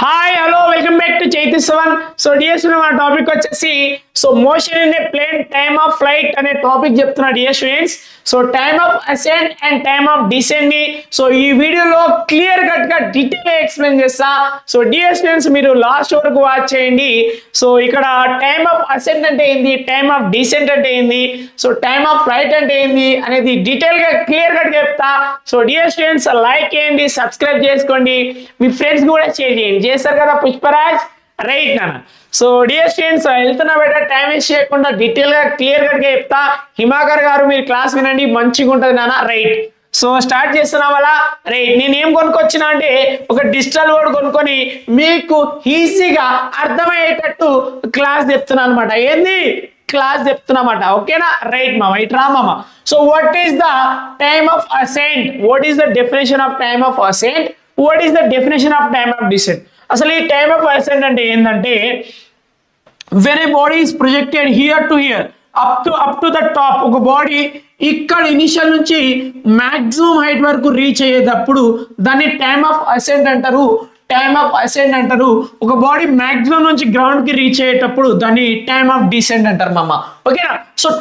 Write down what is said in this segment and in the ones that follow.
Hi hello welcome back to Chaithi seven. So dear student మన topic వచ్చేసి motion in a plane time of flight అనే topic చెప్తున్నా dear students. Time of ascent and time of descent ని ఈ వీడియోలో clear cut గా detail గా explain చేస్తా. డియర్ స్టూడెంట్స్ మీరు లాస్ట్ వరకు వాచ్ చేయండి. ఇక్కడ టైమ్ ఆఫ్ అసెంట్ అంటే ఏంది, టైమ్ ఆఫ్ డిసెంట్ అంటే ఏంది, టైమ్ ఆఫ్ ఫ్లైట్ అంటే ఏంది అనేది డీటెయిల్ గా క్లియర్ కట్ చెప్తా. డియర్ స్టూడెంట్స్ లైక్ చేయండి, సబ్స్క్రైబ్ చేసుకోండి, మీ ఫ్రెండ్స్ కూడా షేర్ చేయండి. చేస్తారు కదా పుష్పరాజ్, రైట్ నాన్న. డియర్ స్టూడెంట్స్ వెళ్తున్నా బెటర్ టైం వేస్ట్ చేయకుండా డీటెయిల్ గా క్లియర్ కట్ గా చెప్తా. హిమాకర్ గారు మీరు క్లాస్ వినండి, మంచిగా ఉంటుంది నాన్న, రైట్. స్టార్ట్ చేస్తున్నాం అలా, రైట్. నేను ఏం కొనుక్కొచ్చినా అంటే ఒక డిజిటల్ బోర్డ్ కొనుక్కొని మీకు ఈజీగా అర్థమయ్యేటట్టు క్లాస్ చెప్తున్నా అనమాట. ఏంది క్లాస్ చెప్తున్నమాట, ఓకేనా, రైట్ మామ. ఇట్రా మామ. What is the time of ascent, what is the definition of time of ascent, what is the definition of time of descent. అసలు ఈ టైమ్ ఆఫ్ అసెంట్ అంటే ఏంటంటే when a body is projected here to here up to the top. ఒక body ఇక్కడ initial నుంచి maximum height వరకు reach అయ్యేటప్పుడు దాన్ని టైమ్ ఆఫ్ అసెంట్ అంటారు. టైమ్ ఆఫ్ అసెంట్ అంటారు. ఒక బాడీ మాక్సిమం నుంచి గ్రౌండ్ కి రీచ్ అయ్యేటప్పుడు దాన్ని టైమ్ ఆఫ్ డిసెంట్ అంటారు మామ, ఓకేనా.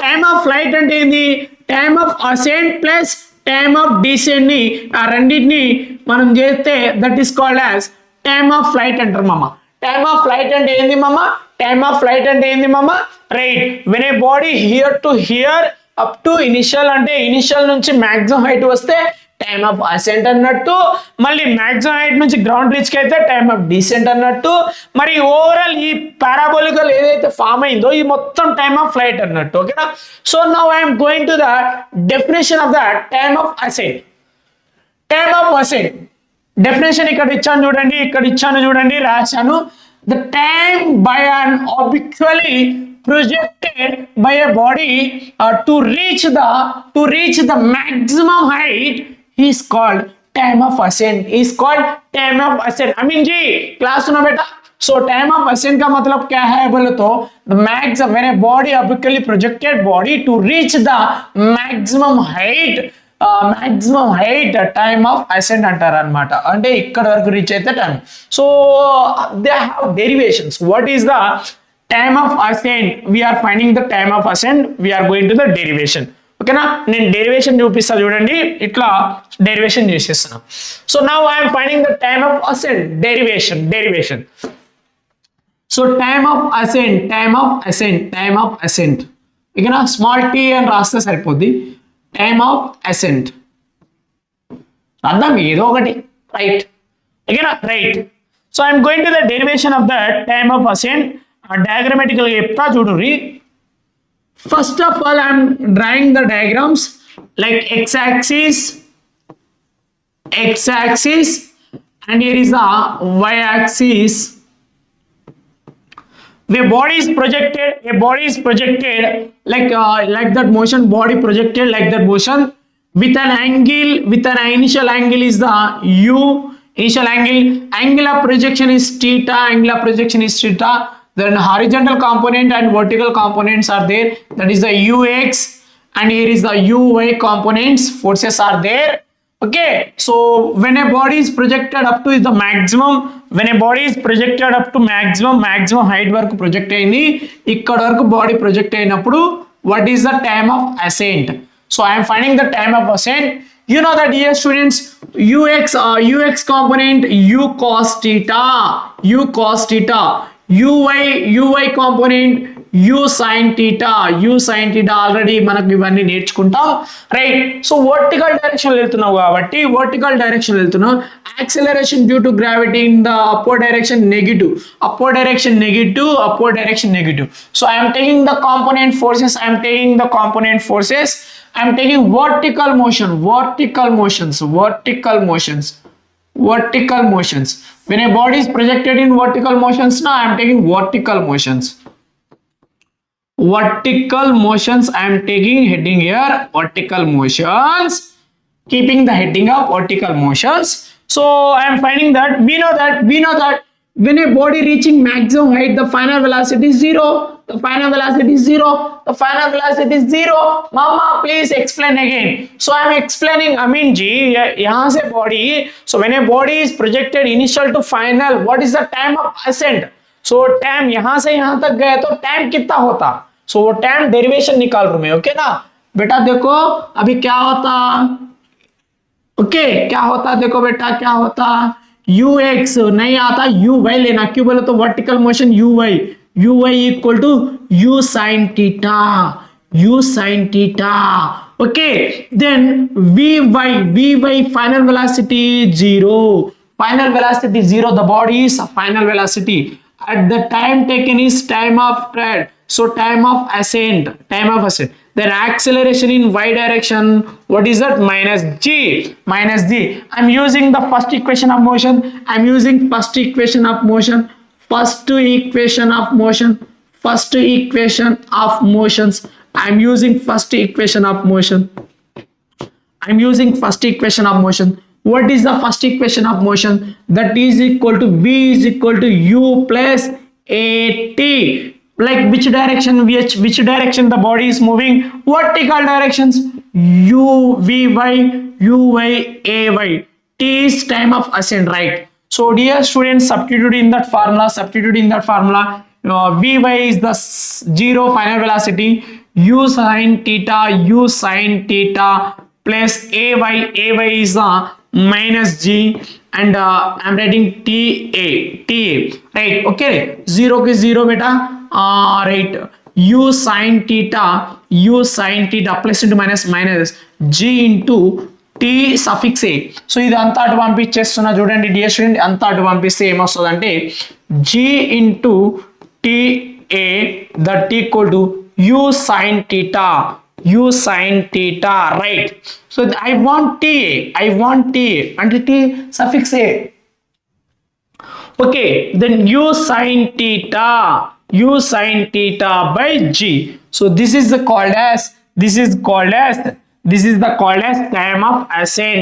టైమ్ ఆఫ్ ఫ్లైట్ అంటే ఏంది, time of ascent plus time of descent ని ఆ రెండింటిని మనం చేస్తే that is called as time of flight అంటారు మామ. టైమ్ ఆఫ్ ఫ్లైట్ అంటే ఏంది మామ, టైమ్ ఆఫ్ ఫ్లైట్ అంటే ఏంది మామ, right. When a body here to here up to initial అంటే ఇనిషియల్ నుంచి మాక్సిమం హైట్ వస్తే టైమ్ ఆఫ్ అసెంట్ అన్నట్టు, మళ్ళీ మాక్సిమం హైట్ నుంచి గ్రౌండ్ రీచ్ కి అయితే టైమ్ ఆఫ్ డిసెంట్ అన్నట్టు, మరి ఓవరాల్ ఈ పారాబోలికల్ ఏదైతే ఫామ్ అయిందో ఈ మొత్తం టైమ్ ఆఫ్ ఫ్లైట్ అన్నట్టు, ఓకేనా. Now I'm going to the definition of the time of ascent. Time of ascent definition ఇక్కడ ఇచ్చాను చూడండి, ఇక్కడ ఇచ్చాను చూడండి, రాశాను. The time by an object actually projected by a body to reach the maximum height is called time of ascent, is called time of ascent. I mean जी class सुनो बेटा. time of ascent का मतलब क्या है बोले तो the maximum when a body objectively projected body to reach the maximum height time of ascent అంటారు అనమాట. అంటే ఇక్కడ వరకు రీచ్ అయితే time. They have derivations. What is the time of ascent? We are finding the time of ascent, we are going to the derivation, ఓకేనా. నేను derivation చూపిస్తా చూడండి, ఇట్లా derivation చేసేస్తున్నా. now I am finding the time of ascent, derivation. time of ascent ఓకేనా, small t అని రాస్తే సరిపోద్ది. Time of assigned అర్థం ఏదో ఒకటి, రైట్, ఓకేనా, right. I'm going to the derivation of the time of ascent. Diagrammatical చెప్తా చూడుర్రి. First of all I'm drawing the diagrams like x axis and here is the y axis. A body is projected like that motion, body projected like that motion with an initial angle is the u, initial angle of projection is theta, then horizontal component and vertical components are there, that is the ux, and here is the uy components, forces are there, okay. When a body is projected up to the maximum, maximum height వరకు project అయింది, ఇక్కడ వరకు body project అయినప్పుడు what is the time of ascent? I am finding the time of ascent. You know that, dear students, ux component u cos theta, uy component u sin theta already మనకు ఇవన్నీ నేర్చుకుంటాం, right. Vertical direction వెళ్తున్నావు కాబట్టి acceleration due to gravity in the upward direction negative. I am taking the component forces, I am taking vertical motions. When a body is projected in vertical motions, now I am taking vertical motions. I am taking heading here, vertical motions, keeping the heading of vertical motions. I am finding that we know that when a body reaching maximum height, the final velocity is 0. The final velocity is 0. The final velocity is 0. Mama, please explain again. So I am explaining. I mean, G, यहाँ से body. So when a body is projected initial to final, what is the time of ascent? So time यहाँ से यहाँ तक गए तो time कितना होता? So वो time derivation निकाल रहा हूँ मैं, ओके ना? बेटा देखो अभी क्या होता? ओके क्या होता? देखो बेटा क्या होता? ux नहीं आता, uy लेना. क्यों बोले तो vertical motion uy equal to u sin theta. Okay, then vy final velocity 0. Final velocity 0. The body is final velocity. At the time taken is time of tread. So time of ascent. Then acceleration in y direction, what is that? Minus g. I'm using the first equation of motion. First equation of motions. I'm using first equation of motion. What is the first equation of motion? That is equal to v is equal to u plus at. Like which direction the body is moving? Vertical directions. U, Vy, Uy, Ay. T is time of ascent, right? So dear students, substitute in that formula. Vy is the 0 final velocity. U sin theta plus Ay is the minus g, and I'm writing Ta, right? Okay, 0 is 0 beta. Right, u sin theta plus into minus g into t suffix a. So ఇది అంతా అటు పంపించేస్తున్నా చూడండి dear student, అంతా అటు పంపిస్తే ఏమొస్తుంది అంటే g into ta that equal to u sin theta, right? So I want ta and t suffix a. Okay, then u sin theta by g. So this is called as time of ascent.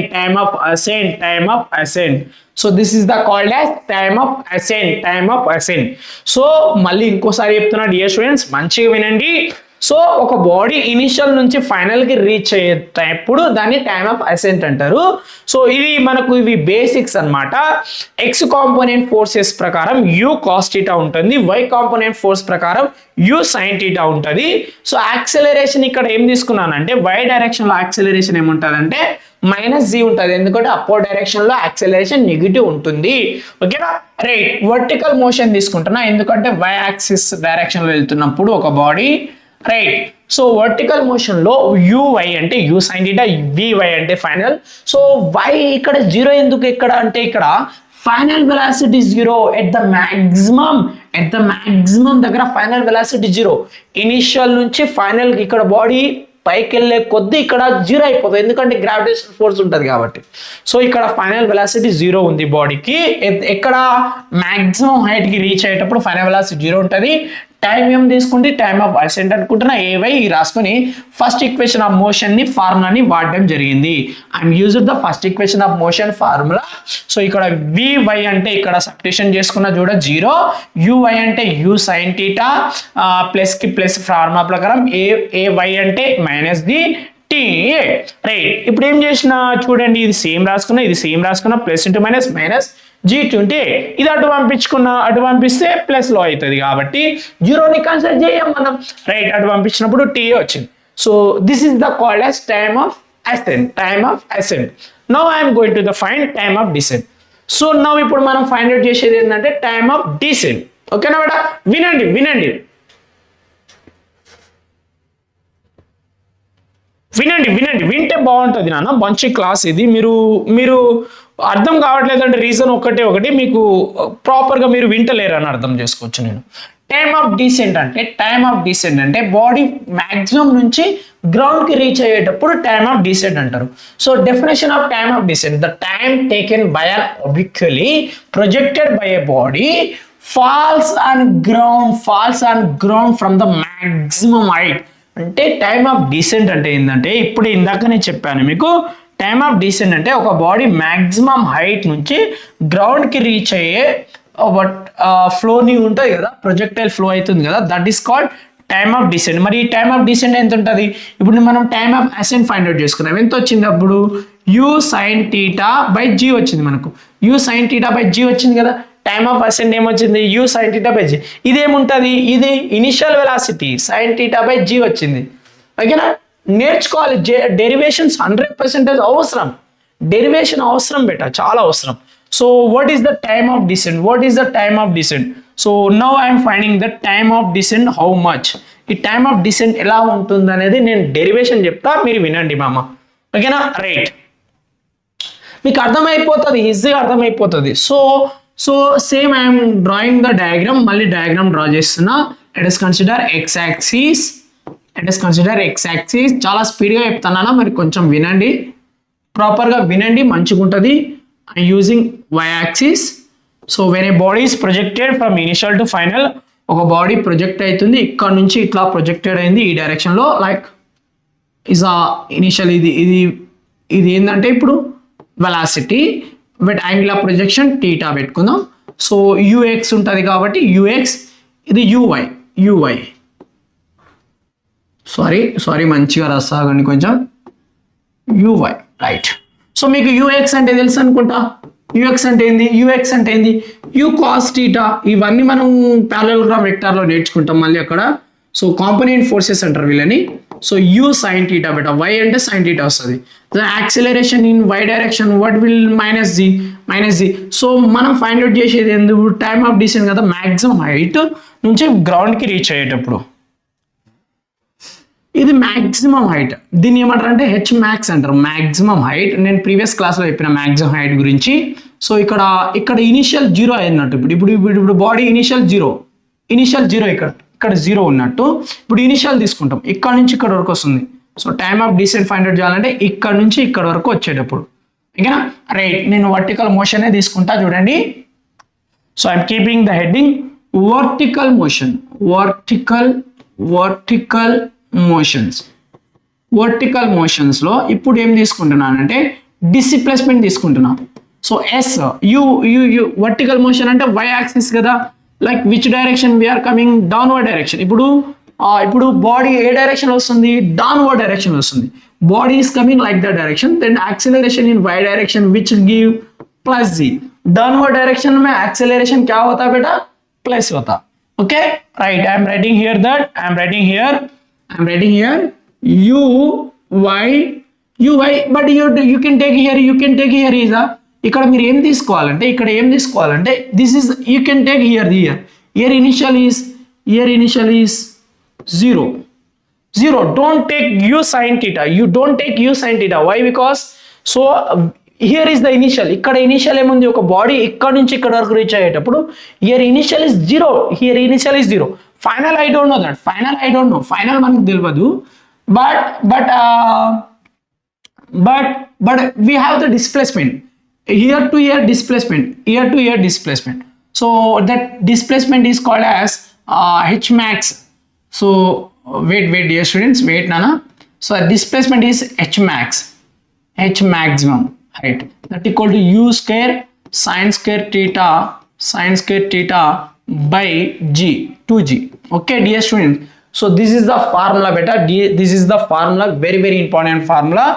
So this is called as time of ascent. So మళ్ళీ ఇంకోసారి చెప్తున్నా dear students, మంచిగా వినండి. So ఒక body initial నుంచి final కి reach అయ్యేటప్పుడు దాన్ని టైమ్ ఆఫ్ అసెంట్ అంటారు. సో ఇది మనకు ఇవి బేసిక్స్ అన్నమాట. ఎక్స్ కాంపోనెంట్ ఫోర్సెస్ ప్రకారం u cos θ ఉంటుంది, y కాంపోనెంట్ ఫోర్స్ ప్రకారం u sin θ ఉంటుంది. సో యాక్సెలరేషన్ ఇక్కడ ఏం తీసుకున్నానంటే y డైరెక్షన్ లో యాక్సెలరేషన్ ఏముంటదంటే మైనస్ g ఉంటుంది, ఎందుకంటే అప్వర్డ్ డైరెక్షన్ లో యాక్సెలరేషన్ నెగిటివ్ ఉంటుంది. ఓకేనా, రైట్. వర్టికల్ మోషన్ తీసుకుంటున్నా ఎందుకంటే y యాక్సిస్ డైరెక్షన్ లో వెళ్తున్నప్పుడు ఒక body, right. So vertical motion లో uy అంటే u sin θ, vy అంటే ఫైనల్. సో y ఇక్కడ 0 ఎందుకు ఇక్కడ అంటే ఇక్కడ final velocity 0 at the maximum దగ్గర ఫైనల్ వెలాసిటీ 0. ఇనిషియల్ నుంచి ఫైనల్ ఇక్కడ బాడీ పైకి వెళ్ళే కొద్దీ ఇక్కడ 0 అయిపోతుంది, ఎందుకంటే గ్రావిటేషన్ ఫోర్స్ ఉంటుంది కాబట్టి. సో ఇక్కడ ఫైనల్ వెలాసిటీ 0 ఉంది బాడీకి. ఎక్కడ మాక్సిమం హైట్ కి రీచ్ అయ్యేటప్పుడు ఫైనల్ వెలాసిటీ 0 ఉంటుంది. టైం ఏం తీసుకుంటే టైమ్ ఆఫ్ అసెంట్ అనుకుంటున్నా, ఏవై రాసుకొని ఫస్ట్ ఈక్వేషన్ ఆఫ్ మోషన్ ని ఫార్ములాని వాడడం జరిగింది. I'm used the first equation of motion formula. So ఇక్కడ vy అంటే ఇక్కడ సబ్స్టిట్యూషన్ చేసుకున్న చూడ 0, uy అంటే u sin θ ప్లస్ కి ప్లస్ ఫార్ములా ప్రకారం ay అంటే మైనస్ ది ta, రైట్. ఇప్పుడు ఏం చేసిన చూడండి, ఇది సేమ్ రాసుకున్నా ప్లస్ ఇంటూ మైనస్ g20, ఇది అటు పంపిస్తే ప్లస్ లో అవుతుంది కాబట్టి 0ని కన్సిడర్ చేయం మనం, రైట్. అటు పంపించినప్పుడు t వచ్చింది. So this is the called as time of ascent. Now I'm going to the find time of descent. So now ఇప్పుడు మనం ఫైండ్ అవుట్ చేసేది ఏంటంటే టైమ్ ఆఫ్ డిసెంట్. ఓకేనా మేడం, వినండి వింటే బాగుంటుంది నాన్న, మంచి క్లాస్ ఇది. మీరు అర్థం కావట్లేదు అంటే రీజన్ ఒకటి మీకు ప్రాపర్ గా మీరు వింటలేరు అని అర్థం చేసుకోవచ్చు. నేను టైమ్ ఆఫ్ డిసెంట్ అంటే బాడీ మాక్సిమం నుంచి గ్రౌండ్ కి రీచ్ అయ్యేటప్పుడు టైమ్ ఆఫ్ డిసెంట్ అంటారు. So definition of time of descent, the time taken by an obliquely projected by a body falls on ground from the maximum height. అంటే time of descent అంటే ఏంటంటే ఇప్పుడు ఇందాక నేను చెప్పాను మీకు, టైమ్ ఆఫ్ డిసెంట్ అంటే ఒక బాడీ మాక్సిమం హైట్ నుంచి గ్రౌండ్ కి రీచ్ అయ్యే బట్ ఫ్లోని ఉంటుంది కదా, ప్రొజెక్టైల్ ఫ్లో అవుతుంది కదా, that is called time of descent. మరి ఈ టైమ్ ఆఫ్ డిసెంట్ ఎంత ఉంటుంది? ఇప్పుడు మనం time of ascent find out చేసుకున్నాం. ఎంత వచ్చింది అప్పుడు? U sine theta by G వచ్చింది మనకు. U sine theta by G వచ్చింది కదా. టైమ్ ఆఫ్ అసెంట్ ఏమొచ్చింది? U sine theta by g. ఇదేముంటుంది? ఇది initial velocity sine theta by G వచ్చింది. ఓకేనా? నేర్చుకోవాలి డెరివేషన్స్ 100% అవసరం. డెరివేషన్ అవసరం బెట, చాలా అవసరం. So what is the time of descent? What is the time of descent? So now I'm finding the time of descent how much. ఈ time of descent ఎలా ఉంటుంది అనేది నేను డెరివేషన్ చెప్తా, మీరు వినండి మామ. ఓకేనా? రైట్, మీకు అర్థమైపోతుంది, ఈజీగా అర్థమైపోతుంది. So same I'm drawing the diagram. మళ్ళీ డయాగ్రామ్ డ్రా చేస్తున్నా. Let us consider X axis. చాలా స్పీడ్గా చెప్తున్నానా, మరి కొంచెం వినండి, ప్రాపర్గా వినండి, మంచిగా ఉంటుంది. I using Y axis. So when a body is projected from initial to final, ఒక బాడీ ప్రొజెక్ట్ అవుతుంది, ఇక్కడ నుంచి ఇట్లా ప్రొజెక్టెడ్ అయింది ఈ డైరెక్షన్లో, లైక్ ఇస్ ఆ ఇనిషియల్. ఇది ఏంటంటే ఇప్పుడు velocity, but angle of projection theta పెట్టుకుందాం. సో యూఎక్స్ ఉంటుంది కాబట్టి యూఎక్స్, ఇది యూవై. సారీ మంచిగా రాసాగండి కొంచెం. UI, right. సో మీకు యూఎక్స్ అంటే తెలుసు అనుకుంటా. యూఎక్స్ అంటే ఏంది? You cos theta. ఇవన్నీ మనం పారలెలోగ్రామ్ వెక్టార్లో నేర్చుకుంటాం మళ్ళీ అక్కడ. సో కాంపోనెంట్ ఫోర్సెస్ అంటారు వీళ్ళని. సో యూ సైన్ టీటా బెటా, వై అంటే సైన్ టీటా వస్తుంది. Acceleration in Y direction what will minus G. So మనం ఫైండ్ అవుట్ చేసేది ఎందుకు? టైమ్ ఆఫ్ డిసెంట్ కదా, మ్యాక్సిమం హైట్ నుంచి గ్రౌండ్కి రీచ్ అయ్యేటప్పుడు. ఇది మ్యాక్సిమం హైట్. దీన్ని ఏమంటారు అంటే హెచ్ మ్యాక్స్ అంటారు, మ్యాక్సిమం హైట్. నేను ప్రీవియస్ క్లాస్లో చెప్పిన మ్యాక్సిమం హైట్ గురించి. సో ఇక్కడ ఇనిషియల్ జీరో అయినట్టు. ఇప్పుడు బాడీ ఇనిషియల్ జీరో ఇక్కడ జీరో ఉన్నట్టు. ఇప్పుడు ఇనిషియల్ తీసుకుంటాం, ఇక్కడ నుంచి ఇక్కడ వరకు వస్తుంది. So time of descent find out చేయాలంటే ఇక్కడ నుంచి ఇక్కడ వరకు వచ్చేటప్పుడు. ఓకేనా? రైట్, నేను వర్టికల్ మోషనే తీసుకుంటా చూడండి. So I'm keeping the heading vertical motion. Vertical motions లో ఇప్పుడు ఏం తీసుకుంటున్నానంటే డిస్ప్లేస్మెంట్ తీసుకుంటున్నాను. So S u vertical motion అంటే వై యాక్సిస్ కదా, like which direction we're coming, downward direction. ఇప్పుడు బాడీ ఏ డైరెక్షన్ వస్తుంది? డౌన్వర్డ్ డైరెక్షన్ వస్తుంది. Body is coming like the direction, then acceleration in y direction which give plus g. Downward direction में acceleration क्या होता है बेटा? प्लस होता. Okay, right. I am writing here that, I am writing here uy, but you can take here is a, ఇక్కడ మీరు ఏం తీసుకోవాలంటే this is, you can take here initial is 0. Don't take u sin theta. Why? Because so here is the initial. ఇక్కడ initial ఏముంది? ఒక body ఇక్కడ నుంచి ఇక్కడ వరకు రీచ్ అయ్యేటప్పుడు here initial is 0. Final I don't know that. Final మనకు తెలియదు. But we have the displacement. Here to here displacement. So that displacement is called as h max. So wait dear students, wait nana. So displacement is h maximum height, that equal to u square sin square theta by g, 2g. Okay dear students, so this is the formula beta. This is the formula, very important formula.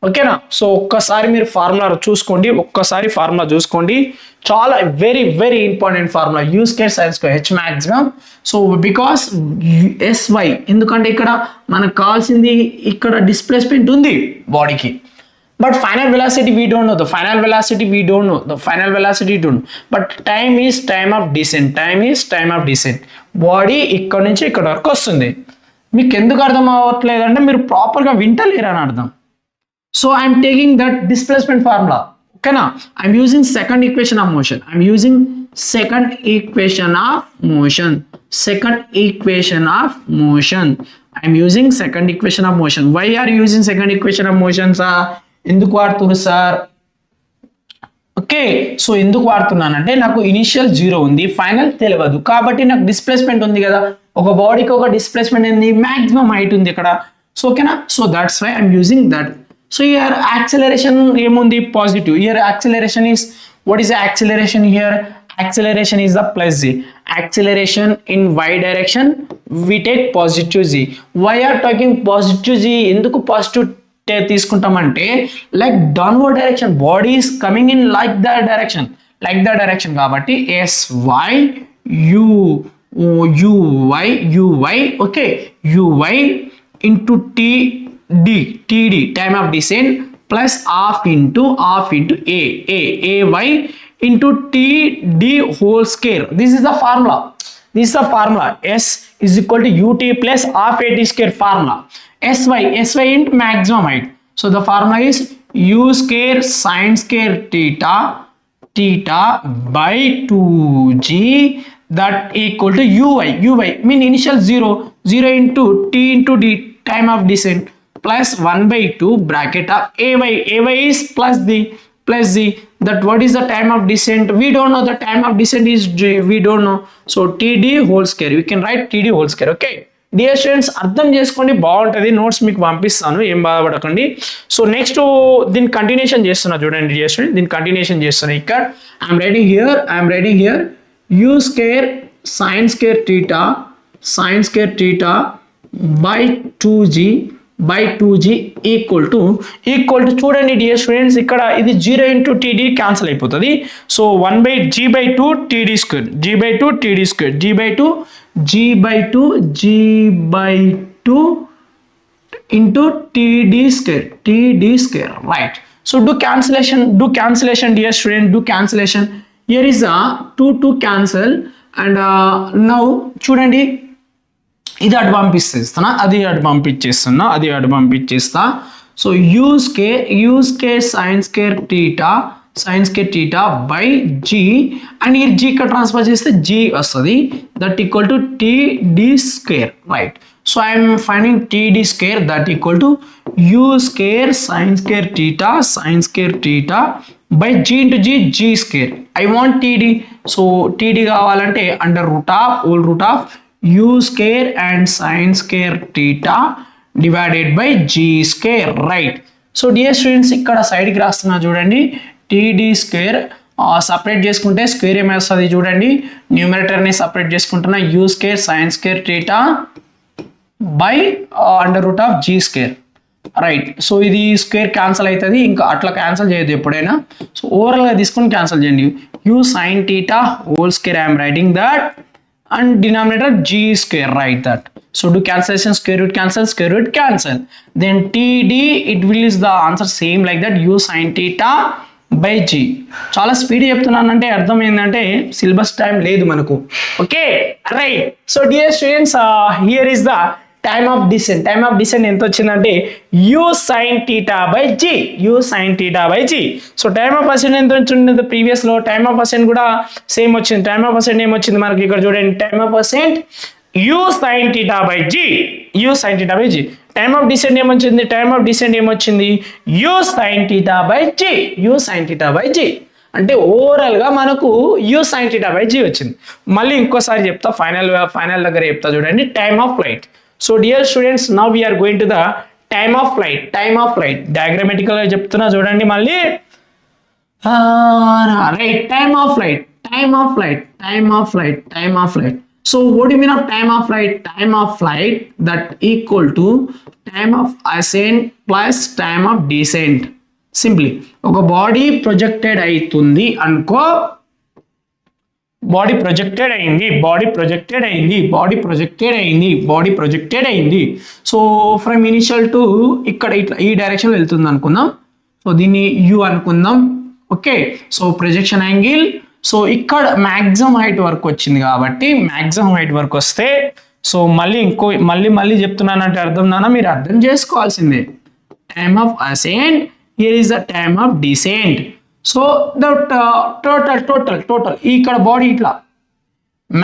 ఓకేనా? సో ఒక్కసారి మీరు formula చూసుకోండి, చాలా very important formula, u square sine square H maximum. So because SY, ఎందుకంటే ఇక్కడ మనకు కావాల్సింది ఇక్కడ డిస్ప్లేస్మెంట్ ఉంది బాడీకి, but final velocity we don't know, but time is time of descent. Body ఇక్కడ నుంచి ఇక్కడ వరకు వస్తుంది. మీకు ఎందుకు అర్థం అవ్వట్లేదు అంటే మీరు ప్రాపర్గా వింటలేరు అని అర్థం. So I am taking that displacement formula. Okay na? I am using second equation of motion. Why I am using second equation of motion sir? ఎందుకు వాడుతున్నారు సార్? ఓకే, సో ఎందుకు వాడుతున్నానంటే నాకు ఇనిషియల్ 0 ఉంది, ఫైనల్ తెలియదు, కాబట్టి నాకు డిస్ప్లేస్మెంట్ ఉంది కదా. ఒక బాడీకి ఒక డిస్ప్లేస్మెంట్ ఉంది, మాక్సిమం హైట్ ఉంది ఇక్కడ. సో ఓకేనా? So that's why I am using that. So here acceleration ఏముంది? Positive. Here acceleration is, what is the acceleration here? acceleration is the plus z. Acceleration in y direction we take positive z. Why are talking positive z? ఎందుకు positive తీసుకుంటామంటే like downward direction, body is coming in like the direction కాబట్టి sy uy okay, uy into td time of descent plus half into ay into td whole square. This is the formula. S is equal to ut plus half at square formula. sy into maximum height. So the formula is u square sin square theta by 2g that equal to uy mean initial 0 into t into d time of descent plus 1/2 bracket of ay is plus z. That what is the time of descent? We don't know. The time of descent is we don't know. So td whole square, we can write td whole square. Okay dear students, అర్థం చేసుకోండి, బాగుంటుంది. Notes మీకు పంపిస్తాను, ఏం బాధపడకండి. So next దీని continuation చేస్తున్నా చూడండి డియర్ స్టూడెంట్, దీని కంటిన్యూషన్ చేస్తున్నా. ఇక్కడ I'm writing here u square sin square theta by 2g equal to చూడండి డియర్ స్టూడెంట్స్, ఇక్కడ ఇది 0 into td క్యాన్సిల్ అయిపోతుంది. So 1/g/2 td square, g/2 into td square, right? So do cancellation dear student, do cancellation. Here is a 2 cancel and now చూడండి, ఇది అటు పంపిస్తేస్తున్నా, అది అటు పంపించేస్తా. So u square sin square theta by g and here g ఇక్కడ transfer చేస్తే g వస్తుంది, that equal to td square, right? So I am finding td square that equal to u square sin square theta by g into g square. I want td, so td కావాలంటే under whole root of u square and sin square theta divided by g square, right? So dear students, ఇక్కడ side కి రాస్తున్నా చూడండి, td square separate చేసుకుంటే square ఏమొస్తుంది చూడండి, numerator ని separate చేసుకుంటున్నా, u square sin square theta by under root of g square, right? So ఇది స్క్వేర్ క్యాన్సిల్ అవుతుంది, ఇంకా అట్లా క్యాన్సిల్ చేయదు ఎప్పుడైనా. సో ఓవరాల్ గా తీసుకొని క్యాన్సిల్ చేయండి, u sin theta whole square, I am writing that, and denominator g square, write that. So do cancellation, square root cancel, then td it will is the answer same like that, u sin theta by g. చాలా speed చెప్తున్నానంటే అర్థం ఏంటంటే syllabus time లేదు మనకు. Okay right. So dear students, here is the time of descent ఎంత వచ్చిందంటే u sin theta by g. So time of ascent ఎంత వచ్చింది ప్రీవియస్ లో, టైమ్ ఆఫ్ అసెంట్ కూడా సేమ్ వచ్చింది. టైమ్ ఆఫ్ అసెంట్ ఏమొచ్చింది మనకి ఇక్కడ చూడండి, time of ascent u sin theta by g. Time of descent ఏమొచ్చింది, u sin theta by g. అంటే ఓవరాల్ గా మనకు u sin theta by g వచ్చింది. మళ్ళీ ఇంకోసారి చెప్తా, ఫైనల్ దగ్గర చెప్తా చూడండి, time of flight. So dear students, now we're going to the time of flight. Diagrammatical గా చెప్తున్నా చూడండి మళ్ళీ, right? Time of flight. So what do you mean of time of flight? That equal to time of ascent plus time of descent. Simply ఒక body projected అవుతుంది అనుకో, body projected అయింది. So from initial to ఇక్కడ ఇట్లా ఈ direction వెళ్తుంది అనుకుందాం. So దీన్ని u అనుకుందాం. Okay, so projection angle. So ఇక్కడ మ్యాక్సిమం హైట్ వరకు వచ్చింది కాబట్టి, మ్యాక్సిమం హైట్ వరకు వస్తే, సో మళ్ళీ చెప్తున్నానంటే అర్థం నాన్న, మీరు అర్థం చేసుకోవాల్సిందే. Time of ascent, here is the time of descent. So that total ఇక్కడ బాడీ ఇట్లా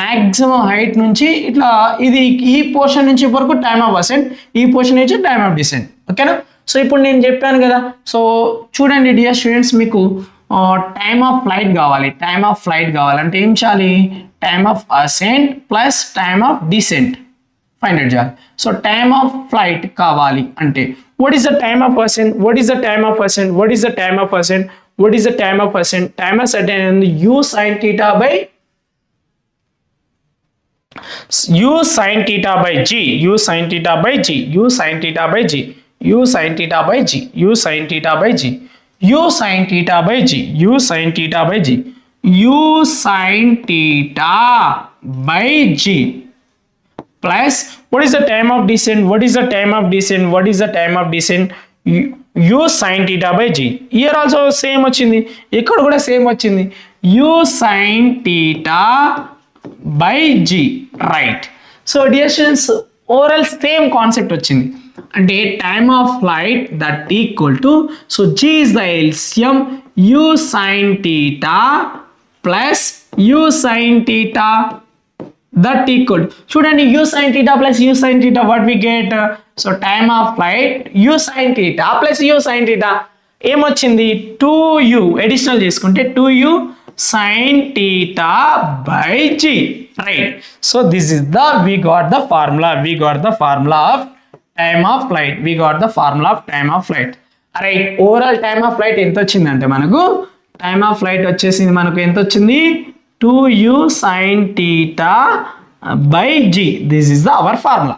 మ్యాక్సిమం హైట్ నుంచి ఇట్లా ఇది ఈ పోర్షన్ నుంచి వరకు టైమ్ ఆఫ్ అసెంట్, ఈ పోర్షన్ నుంచి టైమ్ ఆఫ్ డిసెంట్. ఓకేనా? సో ఇప్పుడు నేను చెప్పాను కదా, సో చూడండి డియర్ స్టూడెంట్స్, మీకు టైమ్ ఆఫ్ ఫ్లైట్ కావాలంటే ఏం చేయాలి, time of ascent plus time of descent find out చేయాలి. సో టైమ్ ఆఫ్ ఫ్లైట్ కావాలి అంటే what is the time of ascent, what is the time of ascent? Time of ascent and u sin theta by u sin theta by g, u sin theta by g, u sin theta by g, u sin theta by g, u sin theta by g, u sin theta by g, u sin theta by g, u sin theta by g plus what is the time of descent? What is the time of descent? What is the time of descent? U sin theta by g. Here also same వచ్చింది, ఇక్కడ కూడా same వచ్చింది, u sin theta by g, right. So dear students overall same concept వచ్చింది, అంటే time of flight that equal to, so g is the LCM u sin theta plus u sin theta that equal, చూడండి u sin theta plus u sin theta what we get, so time of flight u sin theta plus u sin theta ఏమొచ్చింది 2u additional చేసుకుంటే 2u sin theta by g, right. So this is the we got the formula of time of flight, we got the formula of time of flight, right. Overall time of flight ఎంత వచ్చిందంటే మనకు time of flight వచ్చేసింది, మనకు ఎంత వచ్చింది 2u sin theta by g. This is the our formula.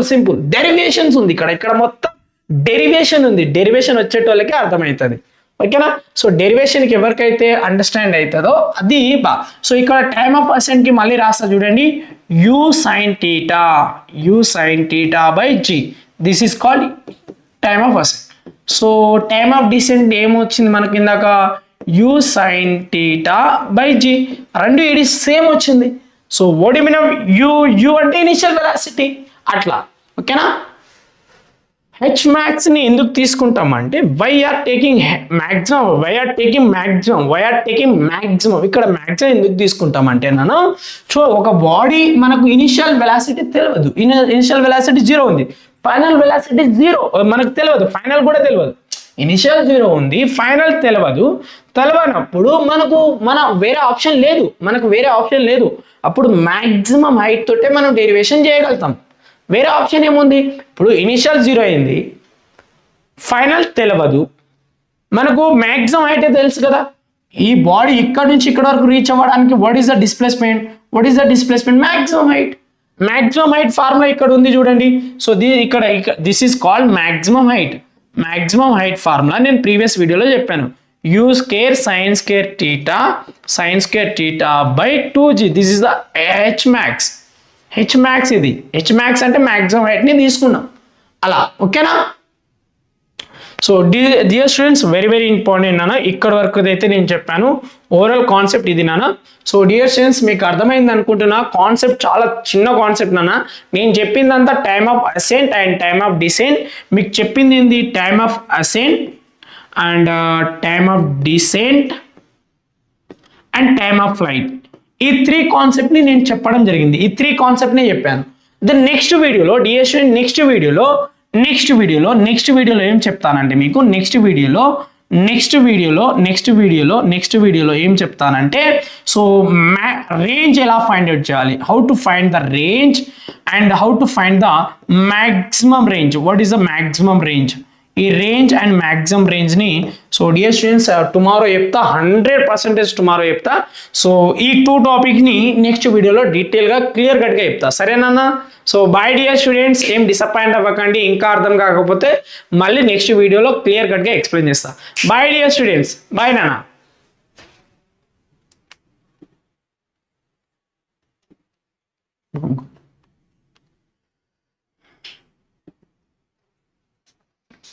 Simple derivations ఉంది ఇక్కడ మొత్తం డెరివేషన్ ఉంది, డెరివేషన్ వచ్చేటోళ్ళకి అర్థమవుతుంది, ఓకేనా. సో డెరివేషన్కి ఎవరికైతే అండర్స్టాండ్ అవుతుందో అది బా. సో ఇక్కడ టైమ్ ఆఫ్ అసెంట్కి మళ్ళీ రాస్తా చూడండి, u sin theta by g, this is called time of ascent. So time of descent ఏమొచ్చింది మనకి ఇందాక u sin theta by g, రెండు ఇది సేమ్ వచ్చింది. So what you mean of u అంటే ఇనిషియల్ వెలాసిటీ అట్లా, ఓకేనా. h max ని ఎందుకు తీసుకుంటామంటే why are taking maximum, ఇక్కడ maximum ఎందుకు తీసుకుంటామంటే నాను సో ఒక బాడీ మనకు ఇనిషియల్ వెలాసిటీ తెలియదు, ఇనిషియల్ వెలాసిటీ 0 ఉంది, ఫైనల్ వెలాసిటీ 0 మనకు తెలియదు, ఫైనల్ కూడా తెలియదు, ఇనిషియల్ 0 ఉంది, ఫైనల్ తెలియనప్పుడు మనకు వేరే ఆప్షన్ లేదు, అప్పుడు మాక్సిమం హైట్ తోటే మనం డెరివేషన్ చేయగలుగుతాం. వేరే ఆప్షన్ ఏముంది, ఇప్పుడు ఇనిషియల్ 0 అయింది, ఫైనల్ తెలియదు, మనకు మాక్సిమం హైట్ తెలుసు కదా, ఈ బాడీ ఇక్కడ నుంచి ఇక్కడ వరకు రీచ్ అవ్వడానికి what is the displacement maximum height formula ఇక్కడ ఉంది చూడండి. సో ఇక్కడ this is called maximum height formula నేను ప్రీవియస్ వీడియోలో చెప్పాను, u square sin square theta by 2g, this is the h max ఇది h max అంటే మాక్సిమం హైట్ ని తీసుకున్నాం అలా, ఓకేనా. So dear students very important నాన్న, ఇక్కడ వరకు అయితే నేను చెప్పాను ఓవరాల్ కాన్సెప్ట్ ఇది నాన్న. సో డియర్ స్టూడెంట్స్ మీకు అర్థమైంది అనుకుంటున్నా, కాన్సెప్ట్ చాలా చిన్న కాన్సెప్ట్ నాన్న, నేను చెప్పిందంతా time of ascent and time of descent, మీకు చెప్పింది ఏంది time of ascent and time of descent and time of flight, ఈ 3 కాన్సెప్ట్ ని నేను చెప్పడం జరిగింది, ఈ 3 కాన్సెప్ట్ నే చెప్పాను. ద నెక్స్ట్ వీడియోలో డియర్ స్టూడెంట్ నెక్స్ట్ వీడియోలో ఏం చెప్తానంటే మీకు నెక్స్ట్ వీడియోలో ఏం చెప్తానంటే సో రేంజ్ ఎలా ఫైండ్ అవుట్ చేయాలి, how to find the range and how to find the maximum range, what is the maximum range, ఈ రేంజ్ అండ్ మ్యాక్సిమం రేంజ్ ని సో డియర్ స్టూడెంట్స్ టుమారో చెప్తా, 100% టుమారో చెప్తా. So ఈ 2 topic ని next వీడియోలో detail గా clear cut గా చెప్తా, సరేనా. సో బై డియర్ స్టూడెంట్స్, ఏం డిసప్పాయింట్ అవ్వకండి, ఇంకా అర్థం కాకపోతే మళ్ళీ నెక్స్ట్ వీడియోలో క్లియర్ కట్ గా ఎక్స్ప్లెయిన్ చేస్తా. బై డియర్ స్టూడెంట్స్, బై నాన్న.